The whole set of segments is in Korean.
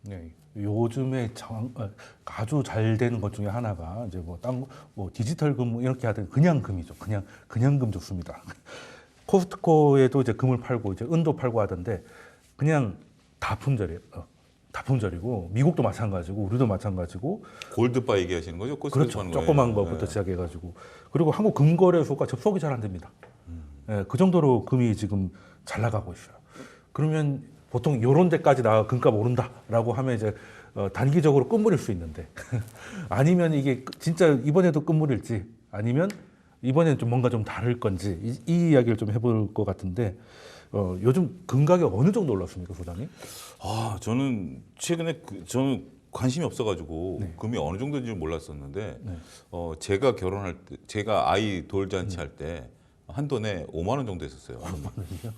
네. 요즘에 아주 잘 되는 것 중에 하나가 이제 뭐 디지털 금 이렇게 하든 그냥 금이죠. 그냥 금 좋습니다. 코스트코에도 이제 금을 팔고 이제 은도 팔고 하던데 그냥 다 품절이에요. 다 품절이고 미국도 마찬가지고 우리도 마찬가지고. 골드바 얘기하시는 거죠? 그렇죠. 파는 조그만 거예요. 거부터 시작해가지고. 그리고 한국 금거래소가 접속이 잘 안 됩니다. 예, 그 정도로 금이 지금 잘 나가고 있어요. 그러면 보통 이런 데까지 금값 오른다라고 하면 이제 단기적으로 끝물일 수 있는데 아니면 이게 진짜 이번에도 끝물일지 아니면 이번에는 좀 뭔가 좀 다를 건지 이 이야기를 좀 해볼 것 같은데 요즘 금 가격 어느 정도 올랐습니까, 소장님? 저는 최근에 저는 관심이 없어가지고 네. 금이 어느 정도인지 몰랐었는데 네. 제가 결혼할 때 제가 아이 돌잔치 할 때 한 돈에 5만 원 정도 했었어요. 5만 원이요?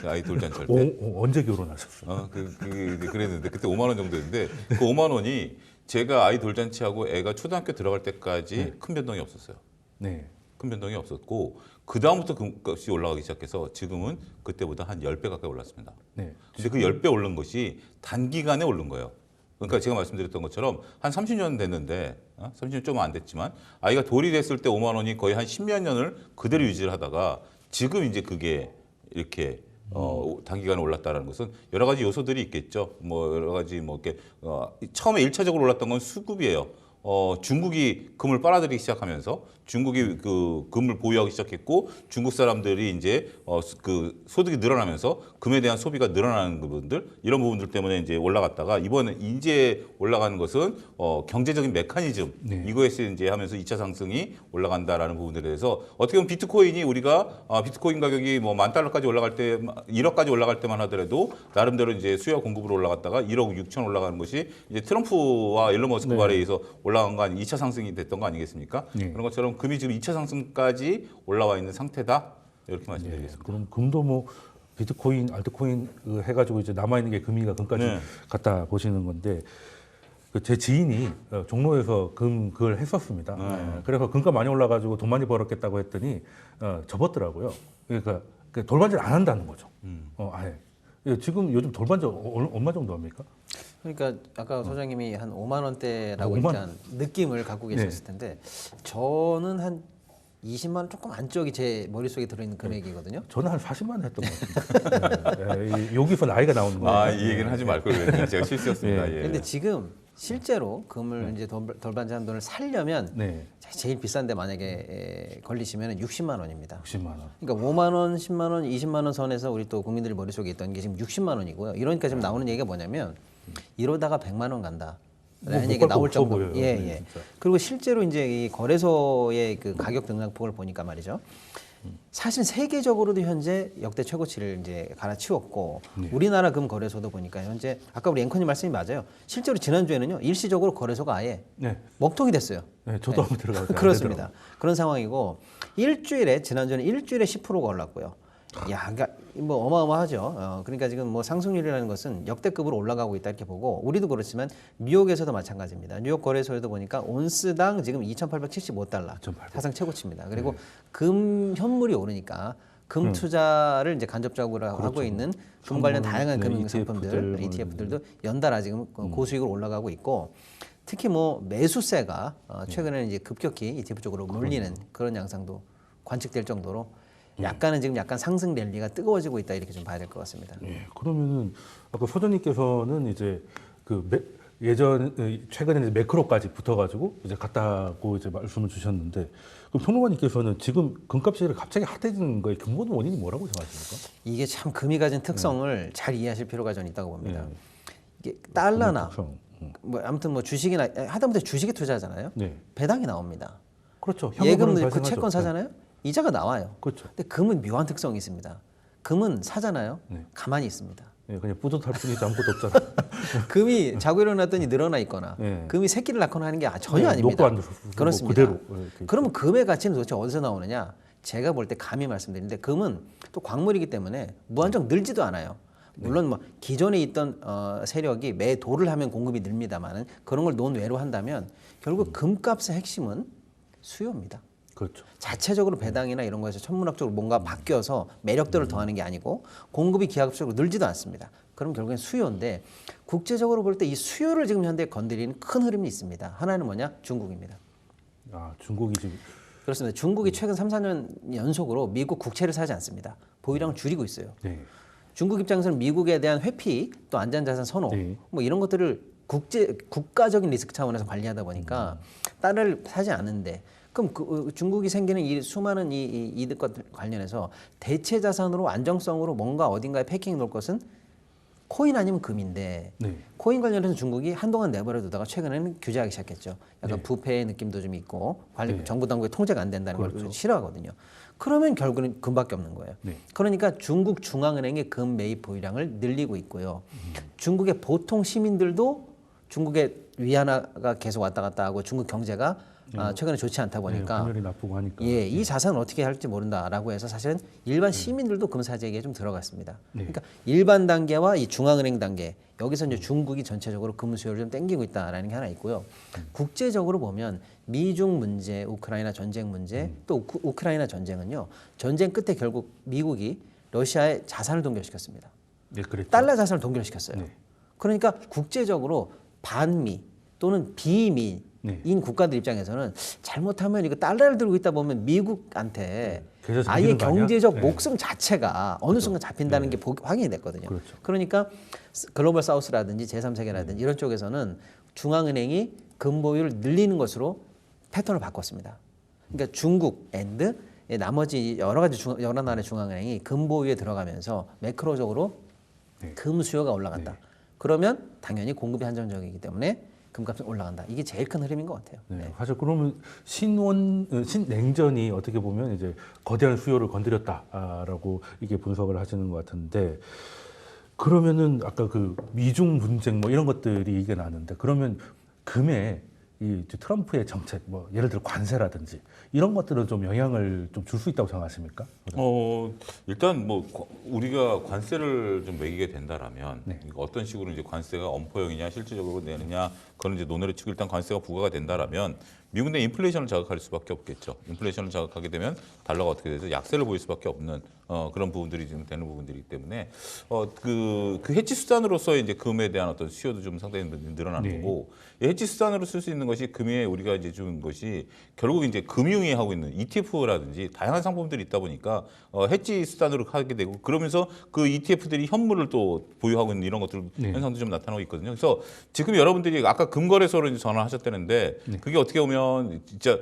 네, 아이 돌잔치 할 때. 언제 결혼하셨어요? 그랬는데 그때 5만 원 정도 했는데 그 5만 원이 제가 아이 돌잔치하고 애가 초등학교 들어갈 때까지 네. 큰 변동이 없었어요. 네. 큰 변동이 없었고 그 다음부터 금값이 올라가기 시작해서 지금은 그때보다 한 10배 가까이 올랐습니다. 네. 근데 그 10배 오른 것이 단기간에 오른 거예요. 그러니까 제가 말씀드렸던 것처럼 한 30년 됐는데 30년 좀 안 됐지만 아이가 돌이 됐을 때 5만 원이 거의 한 10몇 년을 그대로 유지를 하다가 지금 이제 그게 이렇게 단기간에 올랐다는 것은 여러 가지 요소들이 있겠죠. 뭐 여러 가지 뭐 이렇게 처음에 1차적으로 올랐던 건 수급이에요. 중국이 금을 빨아들이기 시작하면서 중국이 그 금을 보유하기 시작했고 중국 사람들이 이제 그 소득이 늘어나면서 금에 대한 소비가 늘어나는 부분들 이런 부분들 때문에 이제 올라갔다가 이번에 이제 올라가는 것은 경제적인 메커니즘 네. 이거에서 이제 하면서 2차 상승이 올라간다라는 부분들에 대해서 어떻게 보면 비트코인이 우리가 비트코인 가격이 뭐 $10,000까지 올라갈 때 1억까지 올라갈 때만 하더라도 나름대로 이제 수요와 공급으로 올라갔다가 1억 6천 올라가는 것이 이제 트럼프와 일론 머스크 네. 발에 의해서 올라간 거 2차 상승이 됐던 거 아니겠습니까? 네. 그런 것처럼 금이 지금 2차 상승까지 올라와 있는 상태다. 이렇게 말씀드리겠습니다. 그럼 금도 뭐 비트코인, 알트코인 해가지고 이제 남아 있는 게 금이가 금까지 네. 갖다 보시는 건데 제 지인이 종로에서 그걸 했었습니다. 그래서 금값 많이 올라가지고 돈 많이 벌었겠다고 했더니 접었더라고요. 그러니까 돌반지를 안 한다는 거죠. 아예. 지금 요즘 돌반지 얼마 정도 합니까? 그러니까 아까 소장님이 한 5만 원대라고 5만 일단 느낌을 갖고 계셨을 텐데 저는 한 20만 원 조금 안쪽이 제 머릿속에 들어있는 금액이거든요. 저는 한 40만 원 했던 것 같아요. 여기서 나이가 나오는 거예요. 이 얘기는 하지 말 걸 그랬는데 제가 실수였습니다. 예. 근데 지금 실제로 금을 이제 돌반지 한 돈을 사려면 네. 제일 비싼데 만약에 걸리시면 60만 원입니다. 60만 원. 그러니까 5만 원, 10만 원, 20만 원 선에서 우리 또 국민들 머릿속에 있던 게 지금 60만 원이고요. 이러니까 지금 나오는 얘기가 뭐냐면 이러다가 100만 원 간다. 라는 얘기 나올 정도. 예. 그리고 실제로 이제 이 거래소의 그 가격 등락폭을 보니까 말이죠. 사실 세계적으로도 현재 역대 최고치를 이제 갈아치웠고 우리나라 금 거래소도 보니까 현재 아까 우리 앵커님 말씀이 맞아요. 실제로 지난주에는요 일시적으로 거래소가 아예 먹통이 됐어요. 네, 저도 한번 들어가서 그렇습니다. 그런 상황이고 지난주에는 일주일에 10%가 올랐고요. 야, 그러니까 뭐 어마어마하죠. 그러니까 지금 뭐 상승률이라는 것은 역대급으로 올라가고 있다 이렇게 보고 우리도 그렇지만 뉴욕에서도 마찬가지입니다. 뉴욕 거래소에도 보니까 온스당 지금 2,875달러 사상 최고치입니다. 그리고 금 현물이 오르니까 금 투자를 이제 간접적으로 하고 있는 금 관련 다양한 금융 상품들, ETF들도 연달아 지금 고수익으로 올라가고 있고 특히 뭐 매수세가 최근에는 이제 급격히 ETF 쪽으로 몰리는 그런 양상도 관측될 정도로 약간은 지금 약간 상승 랠리가 뜨거워지고 있다 이렇게 좀 봐야 될 것 같습니다. 예, 그러면은 아까 소장님께서는 이제 최근에 이제 매크로까지 붙어가지고 이제 갔다고 이제 말씀을 주셨는데 그럼 평론가님께서는 지금 금값이 갑자기 핫해지는 거에 근본 원인이 뭐라고 생각하십니까? 이게 참 금이 가진 특성을 잘 이해하실 필요가 저는 있다고 봅니다. 이게 달러나 뭐 아무튼 뭐 주식이나 하다못해 주식에 투자하잖아요. 배당이 나옵니다. 그렇죠. 예금 넣고 채권 사잖아요. 이자가 나와요. 그렇죠. 근데 금은 묘한 특성이 있습니다. 금은 사잖아요. 가만히 있습니다. 그냥 뿌듯할 뿐이지 아무것도 없잖아. 금이 자고 일어났더니 늘어나 있거나 금이 새끼를 낳거나 하는 게 전혀 아닙니다. 그렇습니다. 그대로. 그러면 금의 가치는 도대체 어디서 나오느냐? 제가 볼 때 감히 말씀드리는데 금은 또 광물이기 때문에 무한정 늘지도 않아요. 물론 뭐 기존에 있던 세력이 매도를 하면 공급이 늡니다만은 그런 걸 논외로 한다면 결국 금값의 핵심은 수요입니다. 그렇죠. 자체적으로 배당이나 이런 거에서 천문학적으로 뭔가 바뀌어서 매력들을 더하는 게 아니고 공급이 기하급수적으로 늘지도 않습니다. 그럼 결국엔 수요인데 국제적으로 볼 때 이 수요를 지금 현대 건드리는 큰 흐름이 있습니다. 하나는 뭐냐? 중국입니다. 아, 중국이 지금 그렇습니다. 중국이 최근 3, 4년 연속으로 미국 국채를 사지 않습니다. 보유량을 줄이고 있어요. 네. 중국 입장에서는 미국에 대한 회피 또 안전자산 선호 네. 뭐 이런 것들을 국가적인 리스크 차원에서 관리하다 보니까 달러를 사지 않는데 그럼 중국이 생기는 이 수많은 이 이득과 관련해서 대체 자산으로 안정성으로 뭔가 어딘가에 패킹 놓을 것은 코인 아니면 금인데 네. 코인 관련해서 중국이 한동안 내버려 두다가 최근에는 규제하기 시작했죠. 약간 네. 부패의 느낌도 좀 있고 관리 네. 정부 당국의 통제가 안 된다는 걸 그렇죠. 싫어하거든요. 그러면 결국은 금밖에 없는 거예요. 네. 그러니까 중국 중앙은행의 금 매입 보유량을 늘리고 있고요. 중국의 보통 시민들도 중국의 위안화가 계속 왔다 갔다 하고 중국 경제가 최근에 좋지 않다 보니까 환율이 나쁘고 하니까. 예, 이 자산을 어떻게 할지 모른다라고 해서 사실은 일반 시민들도 금 사재기에 좀 들어갔습니다. 네. 그러니까 일반 단계와 이 중앙은행 단계 여기서 이제 중국이 전체적으로 금 수요를 좀 땡기고 있다라는 게 하나 있고요. 국제적으로 보면 미중 문제, 우크라이나 전쟁 문제, 또 우크라이나 전쟁은요. 전쟁 끝에 결국 미국이 러시아의 자산을 동결시켰습니다. 네, 그랬죠. 달러 자산을 동결시켰어요. 네. 그러니까 국제적으로 반미 또는 비미인 네. 국가들 입장에서는 잘못하면 이거 달러를 들고 있다 보면 미국한테 계좌 아예 잠기는 거 아니야? 경제적 네. 목숨 자체가 어느 순간 잡힌다는 게 확인이 됐거든요. 그렇죠. 그러니까 글로벌 사우스라든지 제3세계라든지 이런 쪽에서는 중앙은행이 금보유를 늘리는 것으로 패턴을 바꿨습니다. 그러니까 중국, 앤드 나머지 여러 나라의 중앙은행이 금보유에 들어가면서 매크로적으로 네. 금 수요가 올라간다. 그러면 당연히 공급이 한정적이기 때문에 금값은 올라간다. 이게 제일 큰 흐름인 것 같아요. 네. 사실 그러면 신냉전이 어떻게 보면 이제 거대한 수요를 건드렸다라고 이게 분석을 하시는 것 같은데 그러면은 아까 그 미중 분쟁 뭐 이런 것들이 얘기가 나는데 그러면 금에 이 트럼프의 정책 뭐 예를 들어 관세라든지 이런 것들은 좀 영향을 좀 줄 수 있다고 생각하십니까? 일단 뭐 우리가 관세를 좀 매기게 된다라면 네. 이거 어떤 식으로 이제 관세가 엄포형이냐 실질적으로 내느냐 그런 이제 논의를 치고 일단 관세가 부과가 된다라면 미국 내 인플레이션을 자극할 수밖에 없겠죠. 인플레이션을 자극하게 되면 달러가 어떻게 돼서 약세를 보일 수밖에 없는 그런 부분들이 지금 되는 부분들이기 때문에 그 해치 수단으로서 이제 금에 대한 어떤 수요도 좀 상당히 늘어나는 네. 거고 이 해치 수단으로 쓸 수 있는 것이 금에 우리가 이제 준 것이 결국 이제 금융위 하고 있는 ETF라든지 다양한 상품들이 있다 보니까 해치 수단으로 하게 되고 그러면서 그 ETF들이 현물을 또 보유하고 있는 이런 것들 네. 현상도 좀 나타나고 있거든요. 그래서 지금 여러분들이 아까 금거래소로 이제 전화하셨다는데 그게 어떻게 보면 진짜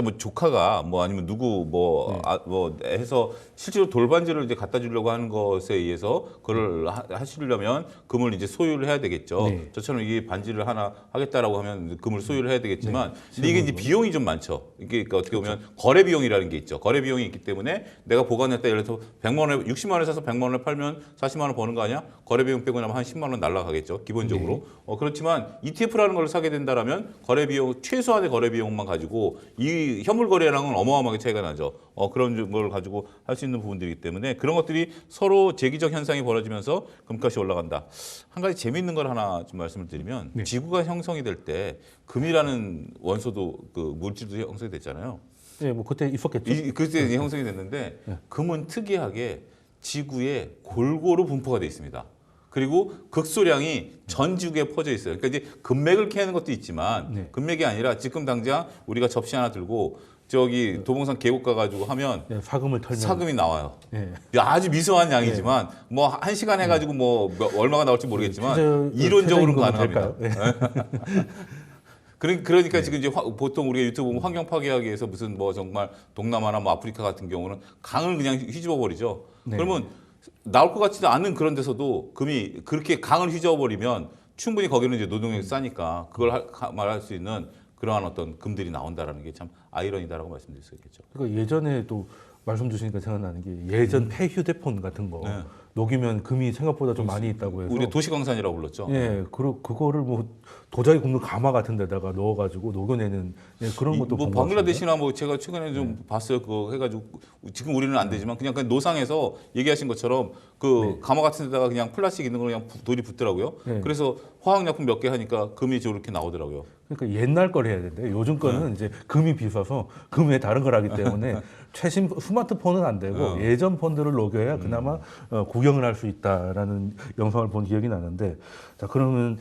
뭐 조카가 뭐 아니면 누구 뭐 해서 실제로 돌반지를 이제 갖다 주려고 하는 것에 의해서 그걸 하시려면 금을 이제 소유를 해야 되겠죠. 네. 저처럼 이게 반지를 하나 하겠다라고 하면 금을 소유를 해야 되겠지만 네. 근데 이게 이제 비용이 좀 많죠. 이게 그러니까 어떻게 보면 거래 비용이라는 게 있죠. 거래 비용이 있기 때문에 내가 보관했다 예를 들어서 100만 원에 60만 원에 사서 100만 원에 팔면 40만 원 버는 거 아니야? 거래 비용 빼고 나면 한 10만 원 날라가겠죠. 기본적으로. 그렇지만 ETF라는 걸 사게 된다라면 거래 비용 최소한의 거래 비용만 가지고 이 현물 거래량은 어마어마하게 차이가 나죠. 그런 걸 가지고 할 수 있는 부분들이기 때문에 그런 것들이 서로 재기적 현상이 벌어지면서 금값이 올라간다. 한 가지 재미있는 걸 하나 좀 말씀을 드리면 네. 지구가 형성이 될 때 금이라는 원소도 그 물질도 형성이 됐잖아요. 네, 뭐 그때 있었겠죠. 그때 이제 형성이 됐는데 금은 특이하게 지구에 골고루 분포가 돼 있습니다. 그리고 극소량이 전 지구에 퍼져 있어요. 그러니까 이제 금맥을 캐는 것도 있지만 네. 금맥이 아니라 지금 당장 우리가 접시 하나 들고 저기 도봉산 계곡 가가지고 하면 네, 사금을 털면 사금이 나와요. 네. 아주 미소한 양이지만 뭐 한 시간 해가지고 뭐 얼마가 나올지 모르겠지만 최저 이론적으로는 임금은 가능합니다. 될까요? 네. 그러니까 지금 이제 보통 우리가 유튜브 보면 환경 파괴하기 위해서 무슨 뭐 정말 동남아나 뭐 아프리카 같은 경우는 강을 그냥 휘집어 버리죠. 네. 그러면 나올 것 같지도 않은 그런 데서도 금이 그렇게 강을 휘저어 버리면 충분히 거기는 이제 노동력이 싸니까 그걸 말할 수 있는 그러한 어떤 금들이 나온다라는 게 참 아이러니다라고 말씀드릴 수 있겠죠. 그러니까 예전에 또 말씀 주시니까 생각나는 게 예전 폐 휴대폰 같은 거 네. 녹이면 금이 생각보다 좀 많이 있다고 해서 우리 도시광산이라고 불렀죠. 예, 그거를 뭐 도자기 굽는 가마 같은 데다가 넣어가지고 녹여내는 예, 그런 것도 뭐 본것 방글라데시나 뭐 제가 최근에 좀 봤어요. 그거 해가지고 지금 우리는 안 되지만 그냥 노상에서 얘기하신 것처럼 그 가마 같은 데다가 그냥 플라스틱 있는 거 그냥 돌이 붙더라고요. 네. 그래서 화학약품 몇 개 하니까 금이 저렇게 나오더라고요. 그러니까 옛날 걸 해야 되는데 요즘 거는 이제 금이 비싸서 금 외에 다른 걸 하기 때문에 최신 스마트폰은 안 되고 예전 폰들을 녹여야 그나마 구경을 할 수 있다라는 영상을 본 기억이 나는데 자 그러면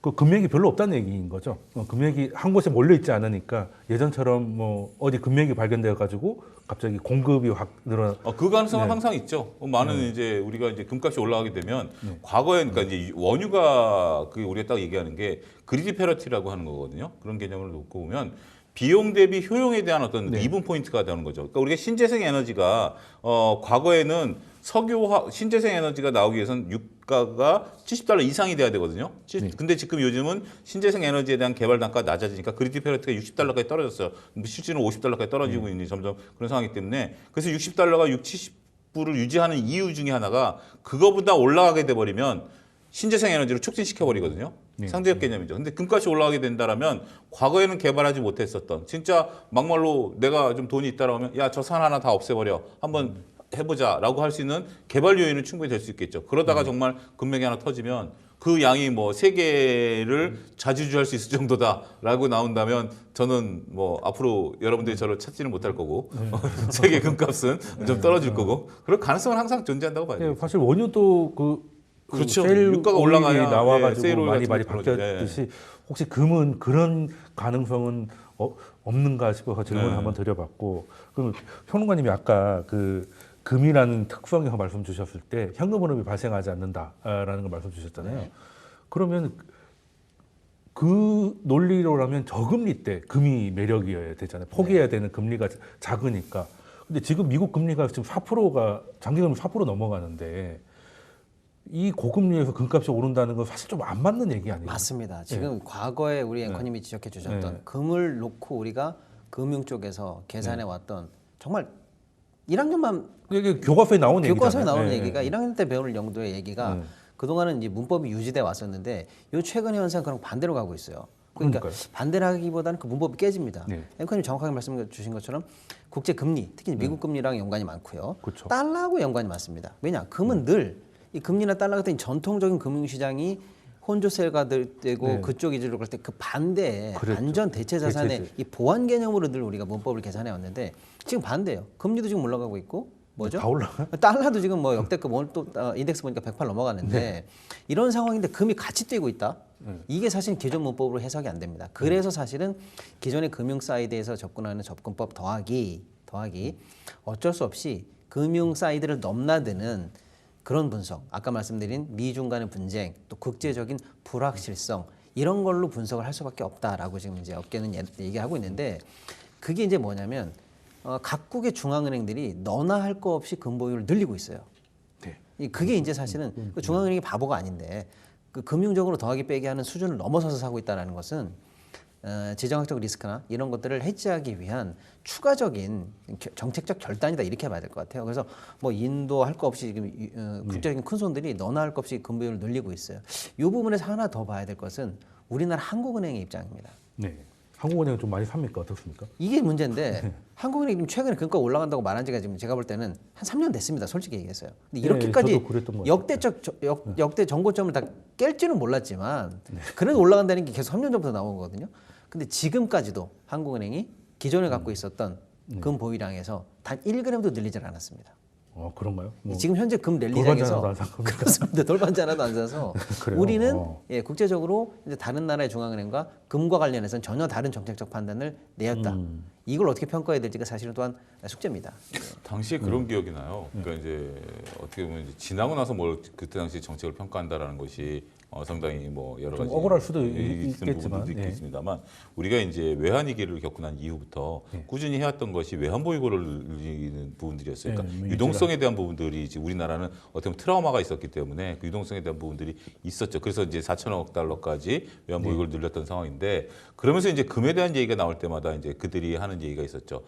그 금맥이 별로 없다는 얘기인 거죠. 금맥이 한 곳에 몰려 있지 않으니까 예전처럼 뭐 어디 금맥이 발견되어 가지고 갑자기 공급이 확 늘어. 그 가능성은 네. 항상 있죠. 많은 이제 우리가 이제 금값이 올라가게 되면 과거에 그러니까 이제 원유가 그 우리가 딱 얘기하는 게 그리디 페러티라고 하는 거거든요. 그런 개념을 놓고 보면 비용 대비 효용에 대한 어떤 미분 포인트가 되는 거죠. 그러니까 우리가 신재생 에너지가 과거에는 신재생 에너지가 나오기 위해서는 유가가 $70 이상이 돼야 되거든요. 근데 지금 요즘은 신재생 에너지에 대한 개발 단가가 낮아지니까 그리디 페러티가 $60까지 떨어졌어요. 실제로는 $50까지 떨어지고 있는 점점 그런 상황이기 때문에 그래서 $60가 70불을 유지하는 이유 중에 하나가 그거보다 올라가게 돼 버리면 신재생 에너지를 촉진시켜 버리거든요. 상대적 개념이죠. 근데 금값이 올라가게 된다라면 과거에는 개발하지 못했었던 진짜 막말로 내가 좀 돈이 있다라고 하면 야, 저 산 하나 다 없애버려. 한번 해보자라고 할 수 있는 개발 요인은 충분히 될 수 있겠죠. 그러다가 정말 금맥이 하나 터지면 그 양이 뭐 세계를 자주주할 수 있을 정도다라고 나온다면 저는 뭐 앞으로 여러분들이 저를 찾지는 못할 거고 세계 금값은 좀 떨어질 거고 그럴 가능성은 항상 존재한다고 봐요. 예, 사실 원유도 그렇죠. 세일 유가가 오일이 올라가야 나와가지고 세일 오일 많이 같은 거 바뀌었듯이 혹시 금은 그런 가능성은 없는가 싶어서 질문을 네. 한번 드려봤고 그럼 평론가님이 아까 그 금이라는 특성에서 말씀 주셨을 때 현금 흐름이 발생하지 않는다라는 걸 말씀 주셨잖아요. 그러면 그 논리로라면 저금리 때 금이 매력이어야 되잖아요. 포기해야 되는 금리가 작으니까. 근데 지금 미국 금리가 지금 4%가 장기금리 4% 넘어가는데 이 고금리에서 금값이 오른다는 건 사실 좀 안 맞는 얘기 아니에요? 맞습니다. 지금 과거에 우리 앵커님이 지적해 주셨던 금을 놓고 우리가 금융 쪽에서 계산해 왔던 정말 1학년만 이게 교과서에 나온 얘기잖아요. 교과서에 나오는 예, 얘기가 예. 1학년 때 배울 정도의 얘기가 그동안은 이제 문법이 유지돼 왔었는데 요 최근의 현상 그랑 반대로 가고 있어요. 그러니까 그러니까요. 반대를 하기보다는 그 문법이 깨집니다. 네. 앵커님 정확하게 말씀 주신 것처럼 국제 금리, 특히 미국 금리랑 연관이 많고요. 그렇죠. 달러하고 연관이 많습니다. 왜냐? 금은 늘 이 금리나 달러 같은 전통적인 금융 시장이 혼조세가 되고 네. 그쪽 위주로 그럴 때 그 반대에 그랬죠. 안전 대체 자산의 대체제. 이 보완 개념으로 늘 우리가 문법을 계산해 왔는데 지금 반대예요. 금리도 지금 올라가고 있고 뭐죠? 다 올라가요? 달러도 지금 뭐 역대급 오늘 또 인덱스 보니까 108 넘어가는데 이런 상황인데 금이 같이 뛰고 있다. 이게 사실 기존 문법으로 해석이 안 됩니다. 그래서 사실은 기존의 금융 사이드에서 접근하는 접근법 더하기 어쩔 수 없이 금융 사이드를 넘나드는 그런 분석, 아까 말씀드린 미중 간의 분쟁, 또 국제적인 불확실성 이런 걸로 분석을 할 수밖에 없다라고 지금 이제 업계는 얘기하고 있는데 그게 이제 뭐냐면 각국의 중앙은행들이 너나 할 거 없이 금 보유를 늘리고 있어요. 네. 그게 이제 사실은 그 중앙은행이 바보가 아닌데 그 금융적으로 더하기 빼기 하는 수준을 넘어서서 사고 있다는 것은 지정학적 리스크나 이런 것들을 해지하기 위한 추가적인 정책적 결단이다 이렇게 봐야 될 것 같아요. 그래서 뭐 인도 할 거 없이 지금 국제적인 큰 손들이 너나 할 거 없이 금 보유를 늘리고 있어요. 이 부분에서 하나 더 봐야 될 것은 우리나라 한국은행의 입장입니다. 네. 한국은행은 좀 많이 삽니까? 어떻습니까? 이게 문제인데 한국은행이 지금 최근에 금값 올라간다고 말한 지가 지금 제가 볼 때는 한 3년 됐습니다. 솔직히 얘기해서요. 근데 이렇게까지 저도 그랬던 것 같아요. 역대 정고점을 다 깰지는 몰랐지만 그래도 올라간다는 게 계속 3년 전부터 나온 거거든요. 근데 지금까지도 한국은행이 기존에 갖고 있었던 금 보유량에서 단 1g도 늘리질 않았습니다. 그런가요? 뭐 지금 현재 금 돌반지 랠리장에서 하나도 안 산 겁니까? 그렇습니다. 돌반지 하나도 안 사서 그래요? 우리는 어. 국제적으로 이제 다른 나라의 중앙은행과 금과 관련해서는 전혀 다른 정책적 판단을 내었다. 이걸 어떻게 평가해야 될지가 사실은 또한 숙제입니다. 당시에 그런 기억이 나요. 그러니까 이제 어떻게 보면 이제 지나고 나서 뭘 그때 당시 정책을 평가한다라는 것이 상당히 뭐 여러 좀 가지 억울할 수도 있는 있겠지만, 부분도 예. 있겠습니다만 우리가 이제 외환 위기를 겪고 난 이후부터 꾸준히 해왔던 것이 외환 보유고를 늘리는 부분들이었어요. 그러니까 뭐 유동성에 대한 부분들이 이제 우리나라는 어떻게 보면 트라우마가 있었기 때문에 그 유동성에 대한 부분들이 있었죠. 그래서 이제 4천억 달러까지 외환 보유고를 늘렸던 상황인데 그러면서 이제 금에 대한 얘기가 나올 때마다 이제 그들이 하는 얘기가 있었죠.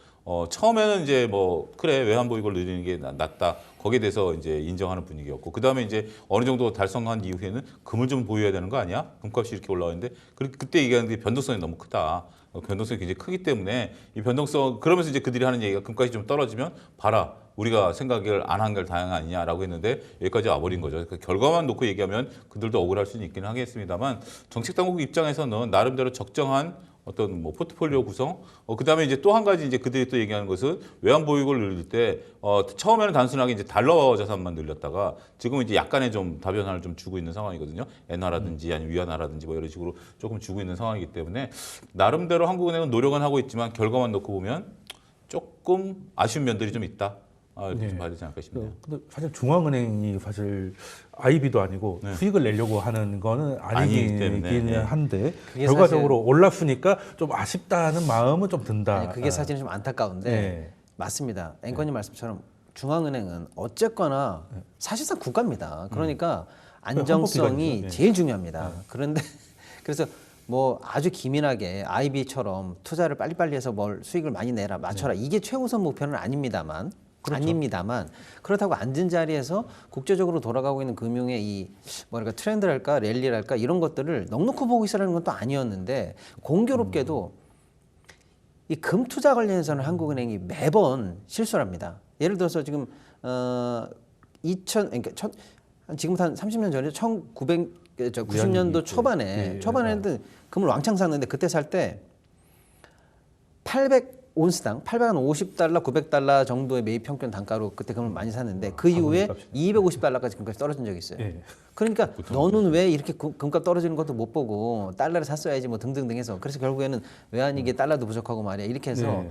처음에는 이제 뭐 그래 외환 보유고를 늘리는 게 낫다. 거기에 대해서 이제 인정하는 분위기였고 그 다음에 이제 어느 정도 달성한 이후에는 금을 좀 보유해야 되는 거 아니야? 금값이 이렇게 올라왔는데 그때 얘기하는 게 변동성이 너무 크다. 변동성이 굉장히 크기 때문에 이 변동성 그러면서 이제 그들이 하는 얘기가 금값이 좀 떨어지면 봐라 우리가 생각을 안 한 걸 다양 아니냐라고 했는데 여기까지 와버린 거죠. 그 결과만 놓고 얘기하면 그들도 억울할 수는 있기는 하겠습니다만 정책 당국 입장에서는 나름대로 적정한 어떤 뭐 포트폴리오 구성, 그다음에 이제 또 한 가지 이제 그들이 또 얘기하는 것은 외환 보유고를 늘릴 때 처음에는 단순하게 이제 달러 자산만 늘렸다가 지금은 이제 약간의 좀 다변화를 좀 주고 있는 상황이거든요. 엔화라든지 아니면 위안화라든지 뭐 이런 식으로 조금 주고 있는 상황이기 때문에 나름대로 한국은행은 노력은 하고 있지만 결과만 놓고 보면 조금 아쉬운 면들이 좀 있다. 이렇게 좀 봐야 되지 않을까 싶네요. 근데 사실 중앙은행이 사실 IB도 아니고 수익을 내려고 하는 거는 아니기 때문에, 아니기는 한데 그게 결과적으로 올랐으니까 좀 아쉽다는 마음은 좀 든다. 아니, 그게 사실은 좀 안타까운데 네. 맞습니다. 앵커님 말씀처럼 중앙은행은 어쨌거나 사실상 국가입니다. 그러니까 안정성이 헌법기관이죠. 네. 제일 중요합니다. 그런데 그래서 뭐 아주 기민하게 IB처럼 투자를 빨리빨리 해서 뭘 수익을 많이 내라 맞춰라 이게 최우선 목표는 아닙니다만 아닙니다만 그렇다고 앉은 자리에서 국제적으로 돌아가고 있는 금융의 이 뭐랄까 트렌드랄까 랠리랄까 이런 것들을 넉넉히 보고 있으라는 건 또 아니었는데 공교롭게도 이 금 투자 관련해서는 한국은행이 매번 실수를 합니다. 예를 들어서 지금 지금부터 한 30년 전에 1990년도 초반에 초반에는 금을 왕창 샀는데 그때 살 때 800온스당 850달러, 900달러 정도의 매입 평균 단가로 그때 금을 많이 샀는데 그 이후에 250달러까지 금값이 떨어진 적이 있어요. 예. 그러니까 너는 왜 이렇게 금값 떨어지는 것도 못 보고 달러를 샀어야지 뭐 등등등 해서 그래서 결국에는 외환위기에 달러도 부족하고 말이야 이렇게 해서 네.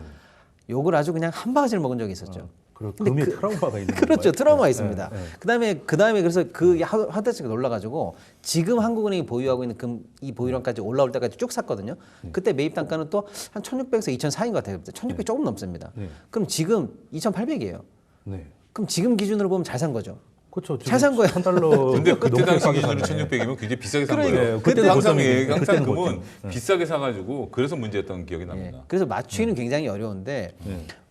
욕을 아주 그냥 한 바가지를 먹은 적이 있었죠. 그리고 근데 금이 트라우마가 있는 그렇죠. 거예요. 트라우마가 네, 있습니다. 네, 네. 그다음에 그래서 그 하드스가 놀라가지고 지금 한국은행이 보유하고 있는 금 이 보유량까지 올라올 때까지 쭉 샀거든요. 그때 매입 단가는 또 한 1,600에서 2,400인 것 같아요. 1,600 조금 넘습니다. 네. 그럼 지금 2,800이에요. 네. 그럼 지금 기준으로 보면 잘 산 거죠. 그렇죠. 잘 산 거야. $1,000. 근데 그때 당시 기준으로 1,600이면 굉장히 비싸게 산 그러니까. 거예요. 그때는 항상 고점이에요. 항상 그때는 금은 고점. 비싸게 사가지고 그래서 문제였던 기억이 예. 납니다. 그래서 맞추기는 굉장히 어려운데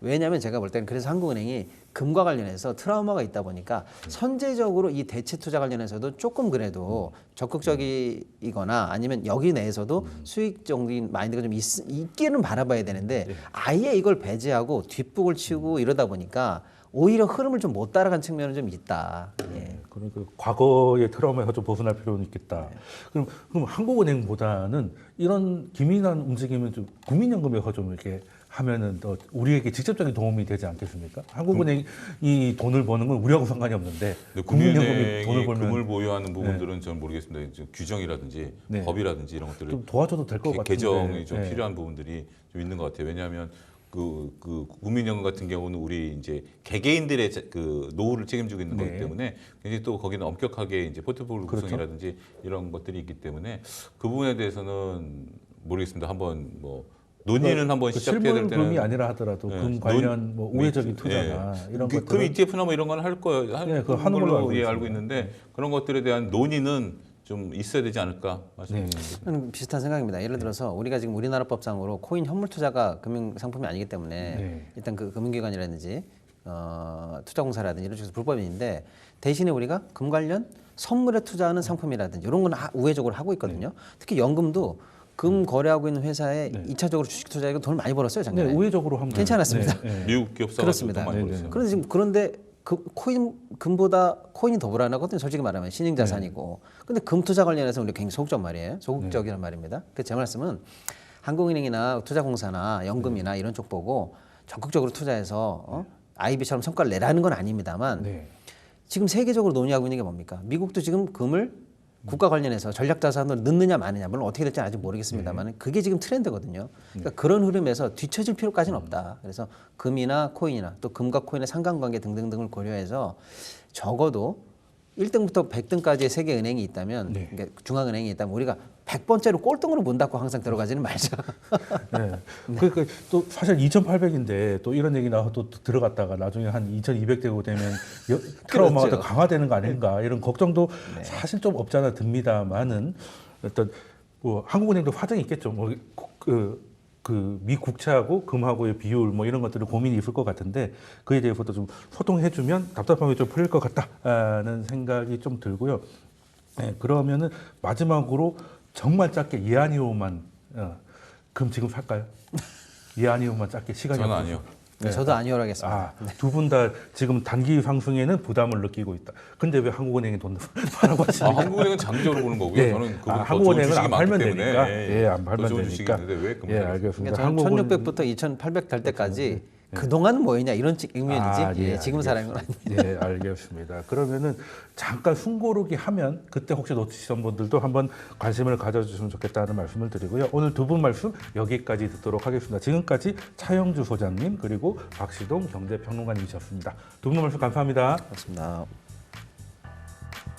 왜냐하면 제가 볼 때는 그래서 한국은행이 금과 관련해서 트라우마가 있다 보니까 선제적으로 이 대체 투자 관련해서도 조금 그래도 적극적이거나 아니면 여기 내에서도 수익적인 마인드가 좀 있기는 바라봐야 되는데 아예 이걸 배제하고 뒷북을 치고 이러다 보니까 오히려 흐름을 좀 못 따라간 측면은 좀 있다. 예. 그러니까 과거의 트라우마에서 좀 벗어날 필요는 있겠다. 그럼 한국은행보다는 이런 기민한 움직임은 좀 국민연금에서 좀 이렇게 하면은 더 우리에게 직접적인 도움이 되지 않겠습니까? 한국은행이 돈을 버는 건 우리하고 상관이 없는데 국민연금이 돈을 국민연금이 벌면 금을 보유하는 부분들은 저는 모르겠습니다. 이제 규정이라든지 네. 법이라든지 이런 것들을 좀 도와줘도 될 것 같은데 개정이 좀 네. 필요한 부분들이 좀 있는 것 같아요. 왜냐하면 그 국민연금 같은 경우는 우리 이제 개개인들의 그 노후를 책임지고 있는 네. 거기 때문에 굉장히 또 거기는 엄격하게 이제 포트폴리오 그렇죠. 구성이라든지 이런 것들이 있기 때문에 그 부분에 대해서는 모르겠습니다. 한번 뭐 논의는 한번 시작해야 될 때는 실물금이 아니라 하더라도 네. 금 관련 뭐 우회적인 투자나 이런 금 것들 ETF나 뭐 이런 건 할 거예요. 네, 그거 하는 걸로 알고 알고 있습니다. 있는데 그런 것들에 대한 논의는 좀 있어야 되지 않을까 말씀드립니다. 저는 비슷한 생각입니다. 예를 들어서 우리가 지금 우리나라 법상으로 코인 현물 투자가 금융 상품이 아니기 때문에 네. 일단 그 금융기관이라든지 투자공사라든지 이런 쪽에서 불법인데 대신에 우리가 금 관련 선물에 투자하는 상품이라든지 이런 건 우회적으로 하고 있거든요. 특히 연금도 금 거래하고 있는 회사에 2차적으로 주식 투자해서 돈을 많이 벌었어요 작년에. 네, 우회적으로 하면 괜찮았습니다. 네, 네. 미국 기업 사가지고 그렇습니다. 돈 많이 네, 네. 벌었어요. 그런데 지금 그런데 금보다 코인이 더 불안하거든요. 솔직히 말하면 신흥 자산이고. 근데 금 투자 관련해서 우리 굉장히 소극적 말이에요. 소극적이란 말입니다. 그 제 말씀은 한국은행이나 투자공사나 연금이나 이런 쪽 보고 적극적으로 투자해서 IB처럼 성과를 내라는 건 아닙니다만 네. 지금 세계적으로 논의하고 있는 게 뭡니까? 미국도 지금 금을 국가 관련해서 전략 자산으로 넣느냐 마느냐 물론 어떻게 될지 아직 모르겠습니다만 그게 지금 트렌드거든요. 그러니까 그런 흐름에서 뒤처질 필요까지는 없다. 그래서 금이나 코인이나 또 금과 코인의 상관관계 등등등을 고려해서 적어도 1등부터 100등까지의 세계 은행이 있다면 네. 그러니까 중앙은행이 있다면 우리가 100번째로 꼴등으로 문 닫고 항상 들어가지는 말자. 네. 그러니까 또 사실 2,800인데 또 이런 얘기 나와서 또 들어갔다가 나중에 한 2,200 되고 되면 트라우마가 더 강화되는 거 아닌가 이런 걱정도 사실 좀 없잖아 듭니다만은 어떤 뭐 한국은행도 화정이 있겠죠. 뭐 그 미국채하고 금하고의 비율 뭐 이런 것들을 고민이 있을 것 같은데 그에 대해서도 좀 소통해주면 답답함이 좀 풀릴 것 같다는 생각이 좀 들고요. 네, 그러면은 마지막으로 정말 짧게 이하니오만 금 지금 살까요? 이하니오만 짧게 시간이 저는 없어서. 아니요. 저도 아니오라겠습니다. 두 분 다 지금 단기 상승에는 부담을 느끼고 있다. 근데 왜 한국은행이 돈 팔라고 하시는 한국은행은 장기적으로 보는 거고요. 예. 저는 그분 한국은행은 안 팔면 때문에 되니까. 안 팔면 좋은 되니까. 주식이 있는데 왜 그만? 예, 알겠습니다. 그러니까 저는 1600부터 2800 될 때까지 그동안은 뭐였냐 이런 의미이지 지금 사는 건 아니에요. 네, 알겠습니다. 그러면은 잠깐 숨고르기 하면 그때 혹시 놓치신 분들도 한번 관심을 가져주시면 좋겠다는 말씀을 드리고요. 오늘 두 분 말씀 여기까지 듣도록 하겠습니다. 지금까지 차영주 소장님 그리고 박시동 경제평론가님이셨습니다. 두 분 말씀 감사합니다. 그렇습니다.